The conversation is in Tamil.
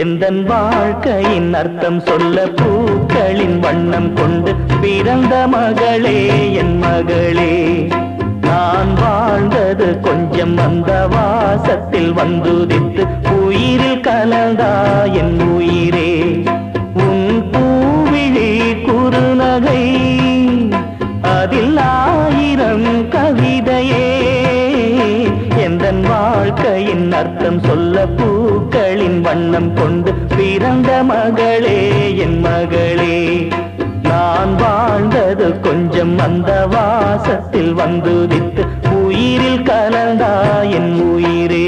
எந்தன் வாழ்க்கையின் அர்த்தம் சொல்ல பூக்களின் வண்ணம் கொண்டு பிறந்த மகளே என் மகளே. நான் வாழ்ந்தது கொஞ்சம் அந்த வாசத்தில் வந்துதித்து உயிரில் கலந்தா என் உயிரே. உன் பூவிழி குறுநகை அதில் ஆயிரம் கவிதையே. எந்தன் வாழ்க்கையின் அர்த்தம் சொல்ல பூக்களின் வண்ணம் கொண்டு பிறந்த மகளே என் மகளே. நான் வாழ்ந்தது கொஞ்சம் அந்த வாசத்தில் வந்துதித்து உயிரில் கலந்தா என் உயிரே.